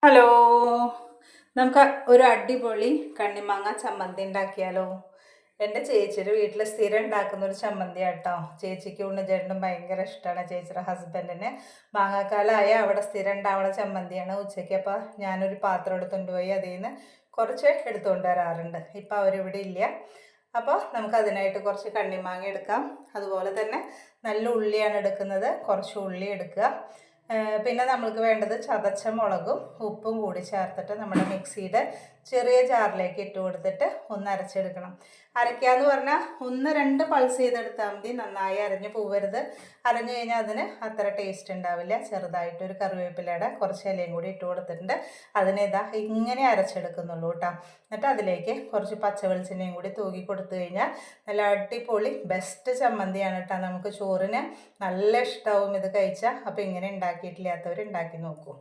Hello, നമുക്ക് ഒരു അടിപൊളി കണ്ണിമാങ്ങ ചമ്മന്തി ഉണ്ടാക്കിയാലോ? എൻ്റെ ചേച്ചിയുടെ വീട്ടിൽ സ്ഥിരം ഉണ്ടാക്കുന്ന ഒരു ചമ്മന്തി കേട്ടോ. ചേച്ചിക്ക് ഉണ്ണിച്ചേട്ടനും ഭയങ്കര ഇഷ്ടമാണ്. ചേച്ചിയുടെ ഹസ്ബൻഡിന് മാങ്ങാക്കാലമായ അവിടെ സ്ഥിരം ഉണ്ടാവുന്ന ചമ്മന്തിയാണ്. ഉച്ചയ്ക്ക് അപ്പോൾ ഞാനൊരു പാത്രം എടുത്തുകൊണ്ട് പോയി അതിൽ നിന്ന് കുറച്ച് എടുത്തുകൊണ്ട് വരാറുണ്ട്. ഇപ്പം അവരിവിടെ ഇല്ല. അപ്പോൾ നമുക്കതിനായിട്ട് കുറച്ച് കണ്ണിമാങ്ങ എടുക്കാം. അതുപോലെ തന്നെ നല്ല ഉള്ളിയാണ് എടുക്കുന്നത്. കുറച്ച് ഉള്ളി എടുക്കുക. പിന്നെ നമ്മൾക്ക് വേണ്ടത് ചതച്ച മുളകും ഉപ്പും കൂടി ചേർത്തിട്ട് നമ്മുടെ മിക്സിയുടെ ചെറിയ ജാറിലേക്ക് ഇട്ട് കൊടുത്തിട്ട് ഒന്ന് അരച്ചെടുക്കണം. അരയ്ക്കാന്ന് പറഞ്ഞാൽ 1-2 പൾസ് ചെയ്തെടുത്താൽ മതി. നന്നായി അരഞ്ഞു പോവരുത്. അരഞ്ഞു കഴിഞ്ഞാൽ അതിന് അത്ര ടേസ്റ്റ് ഉണ്ടാവില്ല. ചെറുതായിട്ടൊരു കറിവേപ്പിലയുടെ കുറച്ച് ഇലയും കൂടി ഇട്ട് കൊടുത്തിട്ടുണ്ട്. അതിനെ ഇങ്ങനെ അരച്ചെടുക്കുന്നുള്ളൂ കേട്ടോ. എന്നിട്ട് അതിലേക്ക് കുറച്ച് പച്ചവെളിച്ചെണ്ണയും കൂടി തൂക്കി കൊടുത്തു കഴിഞ്ഞാൽ നല്ല അടിപൊളി ബെസ്റ്റ് ചമ്മന്തിയാണ് കേട്ടോ. നമുക്ക് ചോറിന് നല്ല ഇഷ്ടമാവും ഇത് കഴിച്ചാൽ. അപ്പോൾ ഇങ്ങനെ ഉണ്ടാക്കിയിട്ടില്ലാത്തവർ ഉണ്ടാക്കി നോക്കൂ.